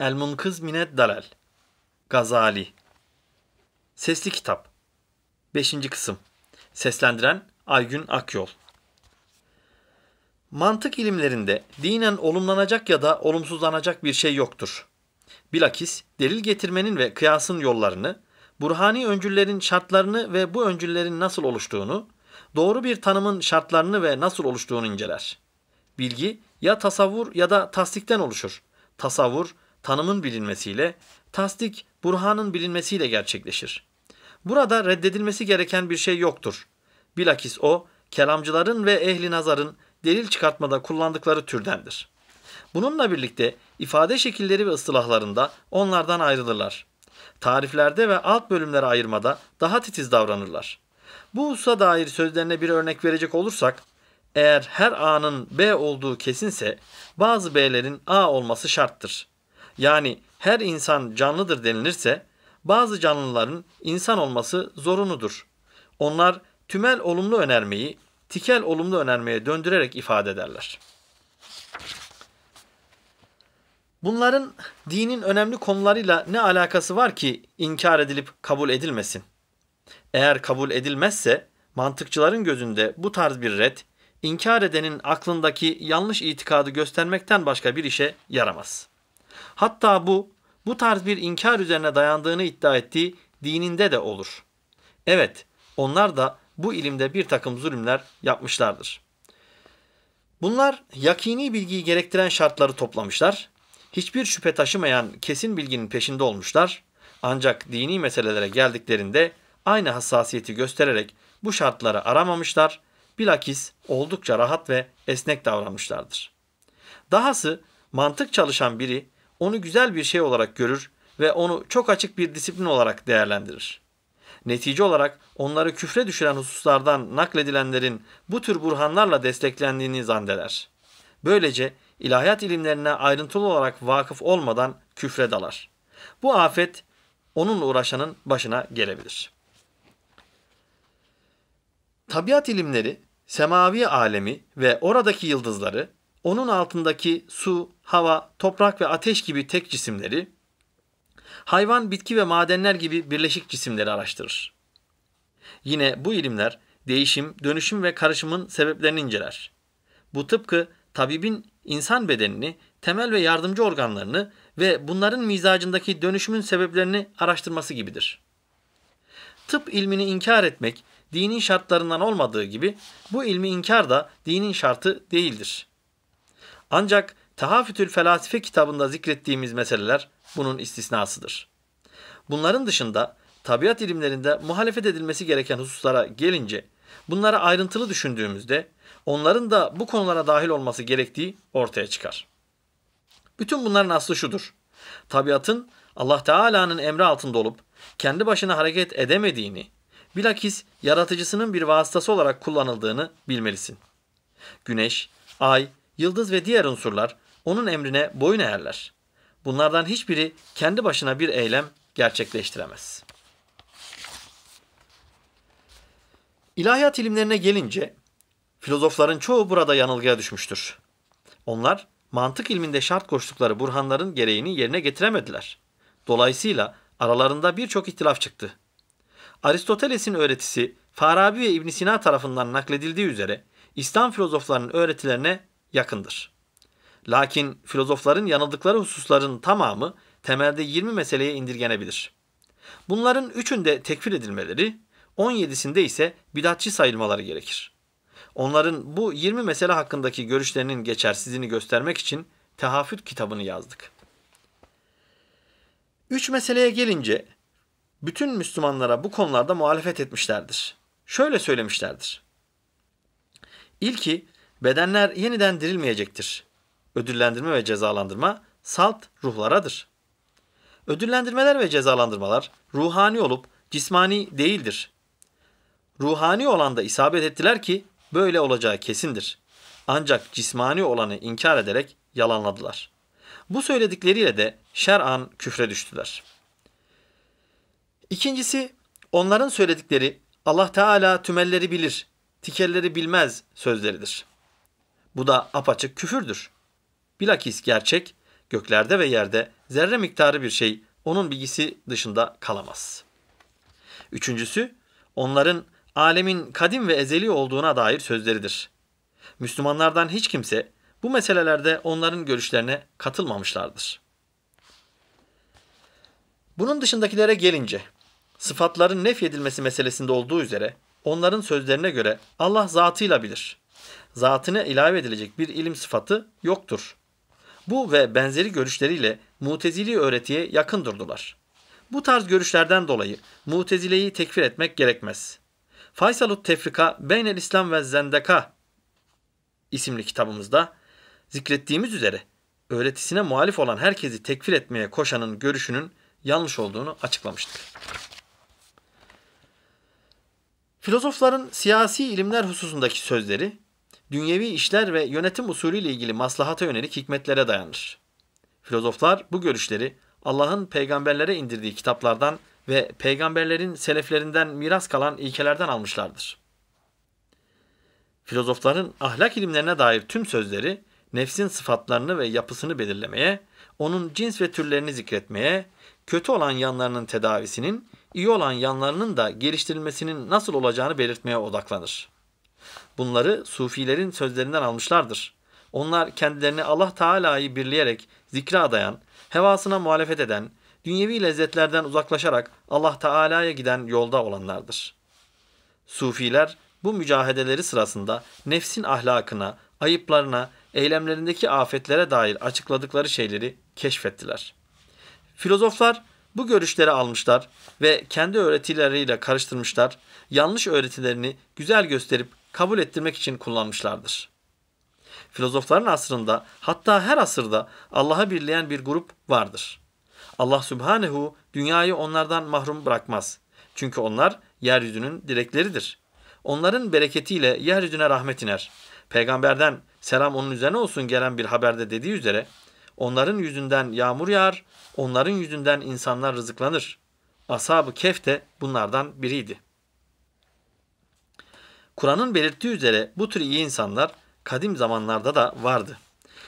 El-Munkız Mined Dalal Gazali Sesli Kitap 5. Kısım Seslendiren Aygün Akyol. Mantık ilimlerinde dinen olumlanacak ya da olumsuzlanacak bir şey yoktur. Bilakis delil getirmenin ve kıyasın yollarını, burhani öncüllerin şartlarını ve bu öncüllerin nasıl oluştuğunu, doğru bir tanımın şartlarını ve nasıl oluştuğunu inceler. Bilgi ya tasavvur ya da tasdikten oluşur. Tasavvur, tanımın bilinmesiyle, tasdik, burhanın bilinmesiyle gerçekleşir. Burada reddedilmesi gereken bir şey yoktur. Bilakis o, kelamcıların ve ehli nazarın delil çıkartmada kullandıkları türdendir. Bununla birlikte ifade şekilleri ve ıstılahlarında onlardan ayrılırlar. Tariflerde ve alt bölümlere ayırmada daha titiz davranırlar. Bu hususa dair sözlerine bir örnek verecek olursak, eğer her A'nın B olduğu kesinse bazı B'lerin A olması şarttır. Yani her insan canlıdır denilirse bazı canlıların insan olması zorunudur. Onlar tümel olumlu önermeyi tikel olumlu önermeye döndürerek ifade ederler. Bunların dinin önemli konularıyla ne alakası var ki inkar edilip kabul edilmesin? Eğer kabul edilmezse mantıkçıların gözünde bu tarz bir ret, inkar edenin aklındaki yanlış itikadı göstermekten başka bir işe yaramaz. Hatta bu tarz bir inkar üzerine dayandığını iddia ettiği dininde de olur. Evet, onlar da bu ilimde bir takım zulümler yapmışlardır. Bunlar yakini bilgiyi gerektiren şartları toplamışlar, hiçbir şüphe taşımayan kesin bilginin peşinde olmuşlar, ancak dini meselelere geldiklerinde aynı hassasiyeti göstererek bu şartları aramamışlar, bilakis oldukça rahat ve esnek davranmışlardır. Dahası mantık çalışan biri onu güzel bir şey olarak görür ve onu çok açık bir disiplin olarak değerlendirir. Netice olarak onları küfre düşüren hususlardan nakledilenlerin bu tür burhanlarla desteklendiğini zanneder. Böylece ilahiyat ilimlerine ayrıntılı olarak vakıf olmadan küfre dalar. Bu afet onunla uğraşanın başına gelebilir. Tabiat ilimleri, semavi alemi ve oradaki yıldızları, onun altındaki su, hava, toprak ve ateş gibi tek cisimleri, hayvan, bitki ve madenler gibi birleşik cisimleri araştırır. Yine bu ilimler değişim, dönüşüm ve karışımın sebeplerini inceler. Bu tıpkı tabibin insan bedenini, temel ve yardımcı organlarını ve bunların mizacındaki dönüşümün sebeplerini araştırması gibidir. Tıp ilmini inkar etmek dinin şartlarından olmadığı gibi bu ilmi inkar da dinin şartı değildir. Ancak Tehafütül Felasife kitabında zikrettiğimiz meseleler bunun istisnasıdır. Bunların dışında tabiat ilimlerinde muhalefet edilmesi gereken hususlara gelince bunları ayrıntılı düşündüğümüzde onların da bu konulara dahil olması gerektiği ortaya çıkar. Bütün bunların aslı şudur: tabiatın Allah Teala'nın emri altında olup kendi başına hareket edemediğini, bilakis yaratıcısının bir vasıtası olarak kullanıldığını bilmelisin. Güneş, ay, yıldız ve diğer unsurlar onun emrine boyun eğerler. Bunlardan hiçbiri kendi başına bir eylem gerçekleştiremez. İlahiyat ilimlerine gelince filozofların çoğu burada yanılgıya düşmüştür. Onlar mantık ilminde şart koştukları burhanların gereğini yerine getiremediler. Dolayısıyla aralarında birçok ihtilaf çıktı. Aristoteles'in öğretisi Farabi ve İbn Sina tarafından nakledildiği üzere İslam filozoflarının öğretilerine yakındır. Lakin filozofların yanıldıkları hususların tamamı temelde 20 meseleye indirgenebilir. Bunların 3'ünde tekfir edilmeleri, 17'sinde ise bidatçı sayılmaları gerekir. Onların bu 20 mesele hakkındaki görüşlerinin geçersizliğini göstermek için Tehafüt kitabını yazdık. 3 meseleye gelince bütün Müslümanlara bu konularda muhalefet etmişlerdir. Şöyle söylemişlerdir: İlki, bedenler yeniden dirilmeyecektir. Ödüllendirme ve cezalandırma salt ruhlaradır. Ödüllendirmeler ve cezalandırmalar ruhani olup cismani değildir. Ruhani olan da isabet ettiler ki böyle olacağı kesindir. Ancak cismani olanı inkar ederek yalanladılar. Bu söyledikleriyle de şer'an küfre düştüler. İkincisi, onların söyledikleri Allah Teala tümelleri bilir, tikelleri bilmez sözleridir. Bu da apaçık küfürdür. Bilakis gerçek, Göklerde ve yerde zerre miktarı bir şey onun bilgisi dışında kalamaz. Üçüncüsü, onların alemin kadim ve ezeli olduğuna dair sözleridir. Müslümanlardan hiç kimse bu meselelerde onların görüşlerine katılmamışlardır. Bunun dışındakilere gelince, sıfatların nefyedilmesi meselesinde olduğu üzere, onların sözlerine göre Allah zatıyla bilir. Zatına ilave edilecek bir ilim sıfatı yoktur. Bu ve benzeri görüşleriyle Mutezili öğretiye yakın durdular. Bu tarz görüşlerden dolayı Mutezile'yi tekfir etmek gerekmez. Faysalut Tefrika Beynel İslam ve Zendeka isimli kitabımızda zikrettiğimiz üzere öğretisine muhalif olan herkesi tekfir etmeye koşanın görüşünün yanlış olduğunu açıklamıştır. Filozofların siyasi ilimler hususundaki sözleri, dünyevi işler ve yönetim usulüyle ilgili maslahata yönelik hikmetlere dayanır. Filozoflar bu görüşleri Allah'ın peygamberlere indirdiği kitaplardan ve peygamberlerin seleflerinden miras kalan ilkelerden almışlardır. Filozofların ahlak ilimlerine dair tüm sözleri, nefsin sıfatlarını ve yapısını belirlemeye, onun cins ve türlerini zikretmeye, kötü olan yanlarının tedavisinin, iyi olan yanlarının da geliştirilmesinin nasıl olacağını belirtmeye odaklanır. Bunları Sufilerin sözlerinden almışlardır. Onlar kendilerini Allah Teala'yı birleyerek zikre adayan, hevasına muhalefet eden, dünyevi lezzetlerden uzaklaşarak Allah Teala'ya giden yolda olanlardır. Sufiler bu mücahedeleri sırasında nefsin ahlakına, ayıplarına, eylemlerindeki afetlere dair açıkladıkları şeyleri keşfettiler. Filozoflar bu görüşleri almışlar ve kendi öğretileriyle karıştırmışlar, yanlış öğretilerini güzel gösterip kabul ettirmek için kullanmışlardır. Filozofların asrında, hatta her asırda Allah'a birleyen bir grup vardır. Allah Sübhanehu dünyayı onlardan mahrum bırakmaz. Çünkü onlar yeryüzünün direkleridir. Onların bereketiyle yeryüzüne rahmet iner. Peygamberden selam onun üzerine olsun gelen bir haberde dediği üzere, onların yüzünden yağmur yağar, onların yüzünden insanlar rızıklanır. Ashab-ı Kehf de bunlardan biriydi. Kur'an'ın belirttiği üzere bu tür iyi insanlar kadim zamanlarda da vardı.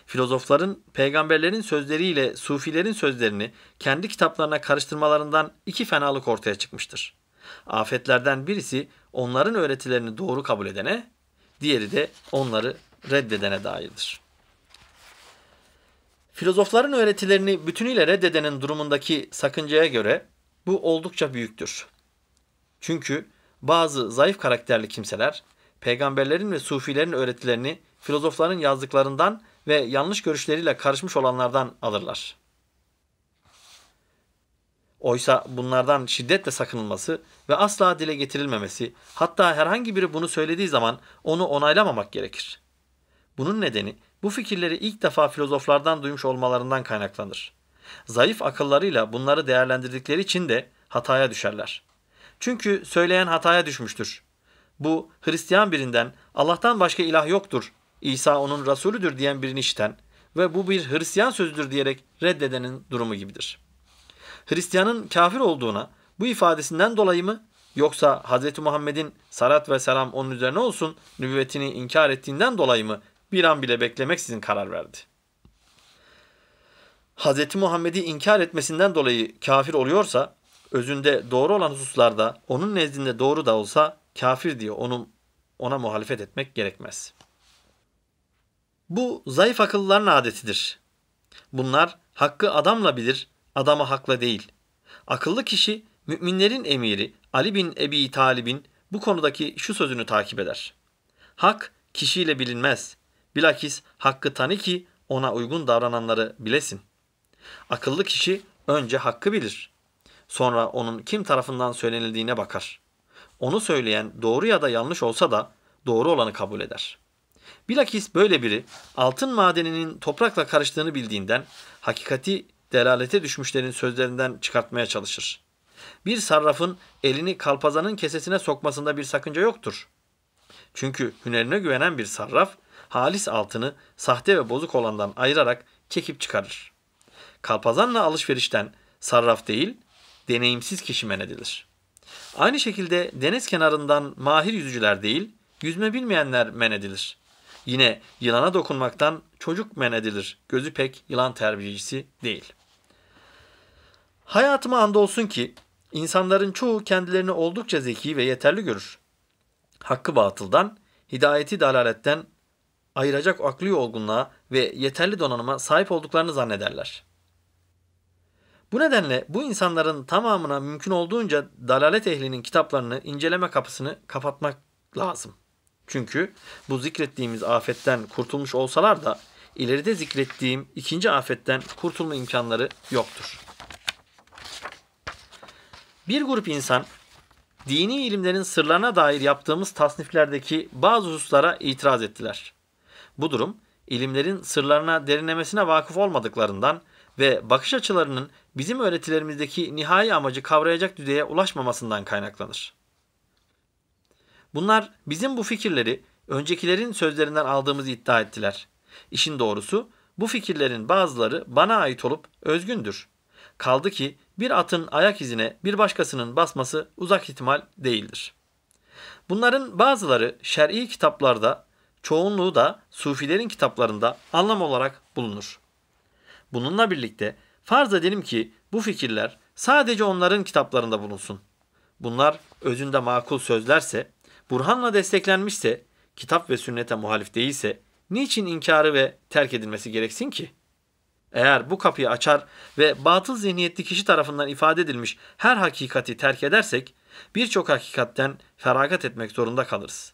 Filozofların peygamberlerin sözleriyle sufilerin sözlerini kendi kitaplarına karıştırmalarından iki fenalık ortaya çıkmıştır. Afetlerden birisi onların öğretilerini doğru kabul edene, diğeri de onları reddedene dairdir. Filozofların öğretilerini bütünüyle reddedenin durumundaki sakıncaya göre bu oldukça büyüktür. Çünkü bazı zayıf karakterli kimseler, peygamberlerin ve sufilerin öğretilerini filozofların yazdıklarından ve yanlış görüşleriyle karışmış olanlardan alırlar. Oysa bunlardan şiddetle sakınılması ve asla dile getirilmemesi, hatta herhangi biri bunu söylediği zaman onu onaylamamak gerekir. Bunun nedeni bu fikirleri ilk defa filozoflardan duymuş olmalarından kaynaklanır. Zayıf akıllarıyla bunları değerlendirdikleri için de hataya düşerler. Çünkü söyleyen hataya düşmüştür. Bu Hristiyan birinden Allah'tan başka ilah yoktur, İsa onun Resulüdür diyen birini işiten ve bu bir Hristiyan sözüdür diyerek reddedenin durumu gibidir. Hristiyanın kafir olduğuna bu ifadesinden dolayı mı, yoksa Hz. Muhammed'in salat ve selam onun üzerine olsun nübüvvetini inkar ettiğinden dolayı mı bir an bile beklemeksizin karar verdi. Hz. Muhammed'i inkar etmesinden dolayı kafir oluyorsa, özünde doğru olan hususlarda onun nezdinde doğru da olsa kafir diye ona muhalefet etmek gerekmez. Bu zayıf akıllıların adetidir. Bunlar hakkı adamla bilir, adamı hakla değil. Akıllı kişi müminlerin emiri Ali bin Ebi Talib'in bu konudaki şu sözünü takip eder. Hak kişiyle bilinmez. Bilakis hakkı tanı ki ona uygun davrananları bilesin. Akıllı kişi önce hakkı bilir. Sonra onun kim tarafından söylenildiğine bakar. Onu söyleyen doğru ya da yanlış olsa da doğru olanı kabul eder. Bilakis böyle biri altın madeninin toprakla karıştığını bildiğinden hakikati delalete düşmüşlerin sözlerinden çıkartmaya çalışır. Bir sarrafın elini kalpazanın kesesine sokmasında bir sakınca yoktur. Çünkü hünerine güvenen bir sarraf halis altını sahte ve bozuk olandan ayırarak çekip çıkarır. Kalpazanla alışverişten sarraf değil, deneyimsiz kişi men edilir. Aynı şekilde deniz kenarından mahir yüzücüler değil, yüzme bilmeyenler men edilir. Yine yılana dokunmaktan çocuk men edilir. Gözü pek yılan terbiyecisi değil. Hayatıma andolsun ki insanların çoğu kendilerini oldukça zeki ve yeterli görür. Hakkı batıldan, hidayeti dalaletten ayıracak akli olgunluğa ve yeterli donanıma sahip olduklarını zannederler. Bu nedenle bu insanların tamamına mümkün olduğunca dalalet ehlinin kitaplarını inceleme kapısını kapatmak lazım. Çünkü bu zikrettiğimiz afetten kurtulmuş olsalar da ileride zikrettiğim ikinci afetten kurtulma imkanları yoktur. Bir grup insan dini ilimlerin sırlarına dair yaptığımız tasniflerdeki bazı hususlara itiraz ettiler. Bu durum ilimlerin sırlarına derinlemesine vakıf olmadıklarından ve bakış açılarının bizim öğretilerimizdeki nihai amacı kavrayacak düzeye ulaşmamasından kaynaklanır. Bunlar bizim bu fikirleri öncekilerin sözlerinden aldığımızı iddia ettiler. İşin doğrusu bu fikirlerin bazıları bana ait olup özgündür. Kaldı ki bir atın ayak izine bir başkasının basması uzak ihtimal değildir. Bunların bazıları şer'i kitaplarda, çoğunluğu da sufilerin kitaplarında anlam olarak bulunur. Bununla birlikte farz edelim ki bu fikirler sadece onların kitaplarında bulunsun. Bunlar özünde makul sözlerse, burhanla desteklenmişse, kitap ve sünnete muhalif değilse, niçin inkarı ve terk edilmesi gereksin ki? Eğer bu kapıyı açar ve batıl zihniyetli kişi tarafından ifade edilmiş her hakikati terk edersek, birçok hakikatten feragat etmek zorunda kalırız.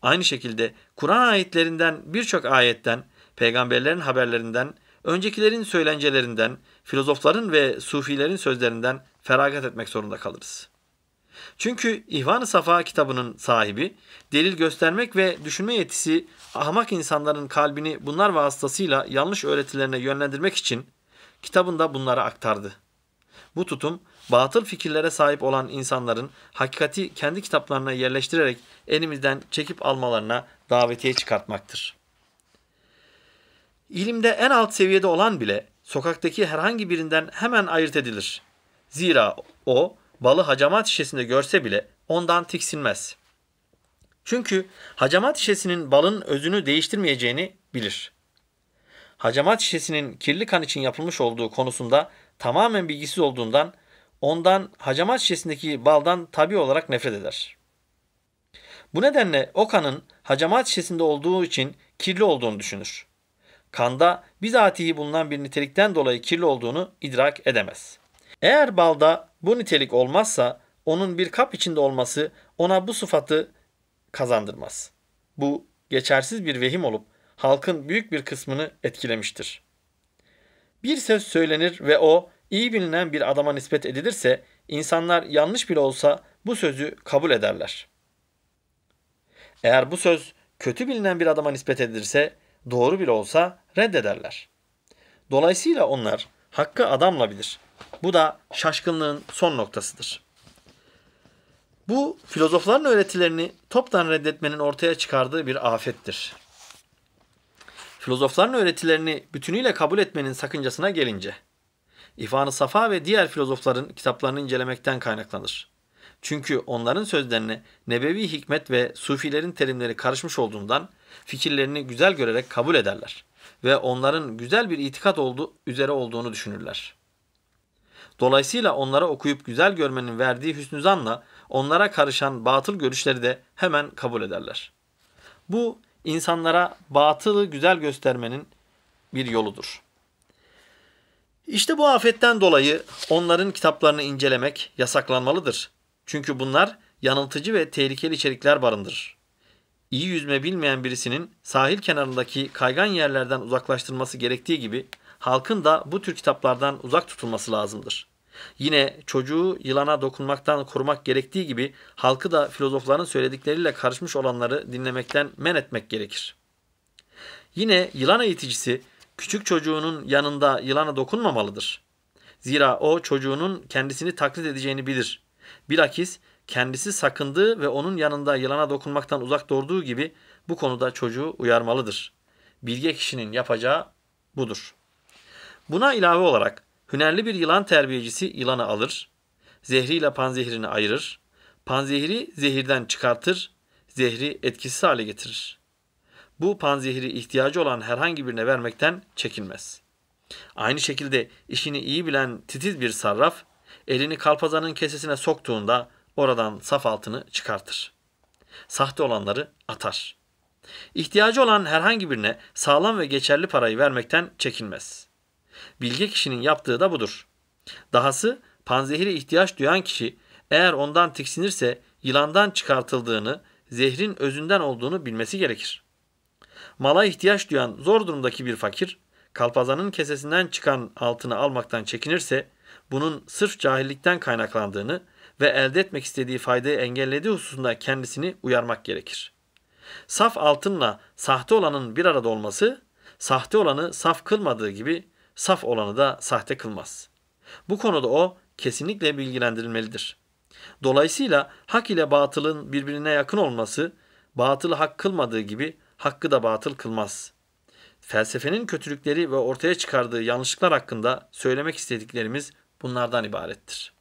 Aynı şekilde Kur'an ayetlerinden birçok ayetten, peygamberlerin haberlerinden, öncekilerin söylencelerinden, filozofların ve sufilerin sözlerinden feragat etmek zorunda kalırız. Çünkü İhvan-ı Safa kitabının sahibi, delil göstermek ve düşünme yetisi ahmak insanların kalbini bunlar vasıtasıyla yanlış öğretilerine yönlendirmek için kitabında bunları aktardı. Bu tutum, batıl fikirlere sahip olan insanların hakikati kendi kitaplarına yerleştirerek elimizden çekip almalarına davetiye çıkartmaktır. İlimde en alt seviyede olan bile sokaktaki herhangi birinden hemen ayırt edilir. Zira o, balı hacamat şişesinde görse bile ondan tiksinmez. Çünkü hacamat şişesinin balın özünü değiştirmeyeceğini bilir. Hacamat şişesinin kirli kan için yapılmış olduğu konusunda tamamen bilgisiz olduğundan ondan hacamat şişesindeki baldan tabii olarak nefret eder. Bu nedenle o kanın hacamat şişesinde olduğu için kirli olduğunu düşünür. Kanda bizatihi bulunan bir nitelikten dolayı kirli olduğunu idrak edemez. Eğer balda bu nitelik olmazsa onun bir kap içinde olması ona bu sıfatı kazandırmaz. Bu geçersiz bir vehim olup halkın büyük bir kısmını etkilemiştir. Bir söz söylenir ve o iyi bilinen bir adama nispet edilirse insanlar yanlış bile olsa bu sözü kabul ederler. Eğer bu söz kötü bilinen bir adama nispet edilirse doğru bile olsa reddederler. Dolayısıyla onlar hakkı adamla bilir. Bu da şaşkınlığın son noktasıdır. Bu filozofların öğretilerini toptan reddetmenin ortaya çıkardığı bir afettir. Filozofların öğretilerini bütünüyle kabul etmenin sakıncasına gelince, İhvan-ı Safa ve diğer filozofların kitaplarını incelemekten kaynaklanır. Çünkü onların sözlerine nebevi hikmet ve sufilerin terimleri karışmış olduğundan fikirlerini güzel görerek kabul ederler ve onların güzel bir itikat üzere olduğunu düşünürler. Dolayısıyla onlara okuyup güzel görmenin verdiği hüsnü zanla onlara karışan batıl görüşleri de hemen kabul ederler. Bu insanlara batılı güzel göstermenin bir yoludur. İşte bu afetten dolayı onların kitaplarını incelemek yasaklanmalıdır. Çünkü bunlar yanıltıcı ve tehlikeli içerikler barındırır. İyi yüzme bilmeyen birisinin sahil kenarındaki kaygan yerlerden uzaklaştırılması gerektiği gibi halkın da bu tür kitaplardan uzak tutulması lazımdır. Yine çocuğu yılana dokunmaktan korumak gerektiği gibi halkı da filozofların söyledikleriyle karışmış olanları dinlemekten men etmek gerekir. Yine yılan eğiticisi küçük çocuğunun yanında yılana dokunmamalıdır. Zira o çocuğunun kendisini taklit edeceğini bilir. Bilakis kendisi sakındığı ve onun yanında yılana dokunmaktan uzak durduğu gibi bu konuda çocuğu uyarmalıdır. Bilge kişinin yapacağı budur. Buna ilave olarak hünerli bir yılan terbiyecisi yılanı alır, zehriyle panzehirini ayırır, panzehiri zehirden çıkartır, zehri etkisiz hale getirir. bu panzehiri ihtiyacı olan herhangi birine vermekten çekinmez. Aynı şekilde işini iyi bilen titiz bir sarraf, elini kalpazanın kesesine soktuğunda oradan saf altını çıkartır. Sahte olanları atar. İhtiyacı olan herhangi birine sağlam ve geçerli parayı vermekten çekinmez. Bilge kişinin yaptığı da budur. Dahası panzehire ihtiyaç duyan kişi eğer ondan tiksinirse yılandan çıkartıldığını, zehrin özünden olduğunu bilmesi gerekir. Mala ihtiyaç duyan zor durumdaki bir fakir, kalpazanın kesesinden çıkan altını almaktan çekinirse, bunun sırf cahillikten kaynaklandığını ve elde etmek istediği faydayı engellediği hususunda kendisini uyarmak gerekir. Saf altınla sahte olanın bir arada olması, sahte olanı saf kılmadığı gibi saf olanı da sahte kılmaz. Bu konuda o kesinlikle bilgilendirilmelidir. Dolayısıyla hak ile batılın birbirine yakın olması, batılı hak kılmadığı gibi hakkı da batıl kılmaz. Felsefenin kötülükleri ve ortaya çıkardığı yanlışlıklar hakkında söylemek istediklerimiz bunlardan ibarettir.